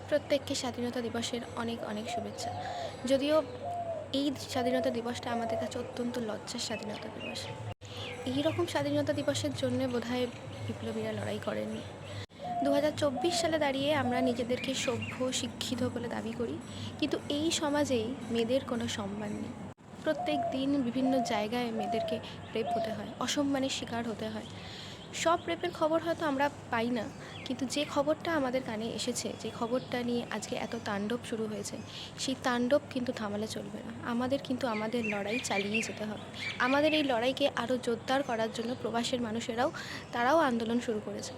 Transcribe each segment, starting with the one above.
প্রত্যেককে স্বাধীনতা দিবসের অনেক অনেক শুভেচ্ছা। যদিও এই স্বাধীনতা দিবসটা আমাদের কাছে অত্যন্ত লজ্জার স্বাধীনতা দিবস। এই রকম স্বাধীনতা দিবসের জন্যে বোধহয় বিপ্লবীরা লড়াই করেননি। 2024 সালে দাঁড়িয়ে আমরা নিজেদেরকে সভ্য শিক্ষিত বলে দাবি করি, কিন্তু এই সমাজেই মেয়েদের কোনো সম্মান নেই। প্রত্যেক দিন বিভিন্ন জায়গায় মেয়েদেরকে রেপ হতে হয়, অসম্মানের শিকার হতে হয়। সব রেপের খবর হয়তো আমরা পাই না, কিন্তু যে খবরটা আমাদের কানে এসেছে, যে খবরটা নিয়ে আজকে এত তাণ্ডব শুরু হয়েছে, সেই তাণ্ডব কিন্তু থামালে চলবে না। আমাদের কিন্তু আমাদের লড়াই চালিয়ে যেতে হবে। আমাদের এই লড়াইকে আরও জোরদার করার জন্য প্রবাসের মানুষেরাও তারাও আন্দোলন শুরু করেছে।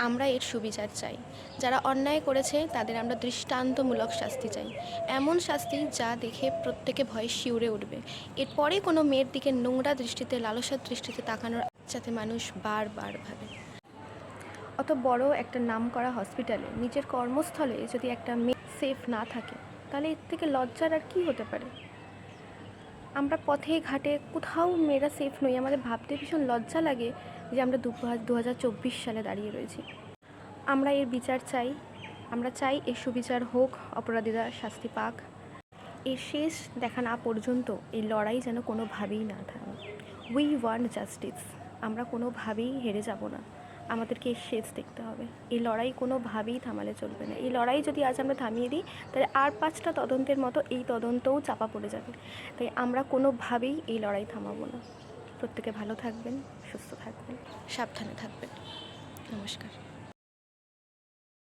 আমরা এর সুবিচার চাই। যারা অন্যায় করেছে তাদের আমরা দৃষ্টান্তমূলক শাস্তি চাই, এমন শাস্তি যা দেখে প্রত্যেকে ভয়ে শিউরে উঠবে। এরপরে কোনো মেয়ের দিকে নোংরা দৃষ্টিতে, লালসার দৃষ্টিতে তাকানোর যাতে মানুষ বারবার ভাবে। অত বড় একটা নামকরা হসপিটালে, নিজের কর্মস্থলে যদি একটা মেয়ে সেফ না থাকে, তাহলে এর থেকে লজ্জার আর কী হতে পারে? আমরা পথে ঘাটে কোথাও মেয়েরা সেফ নই, আমাদের ভাবতে ভীষণ লজ্জা লাগে যে আমরা 2024 সালে দাঁড়িয়ে রয়েছি। আমরা এর বিচার চাই। আমরা চাই এর সুবিচার হোক, অপরাধীরা শাস্তি পাক। এর শেষ দেখা না পর্যন্ত এই লড়াই যেন কোনোভাবেই না থামে। We want justice. আমরা কোনোভাবেই হেরে যাব না, আমাদেরকে এর শেষ দেখতে হবে। এই লড়াই কোনোভাবেই থামালে চলবে না। এই লড়াই যদি আজ আমরা থামিয়ে দিই, তাহলে আর 5টা তদন্তের মতো এই তদন্তও চাপা পড়ে যাবে। তাই আমরা কোনোভাবেই এই লড়াই থামাবো না। প্রত্যেকে ভালো থাকবেন, সুস্থ থাকবেন, সাবধানে থাকবেন। নমস্কার।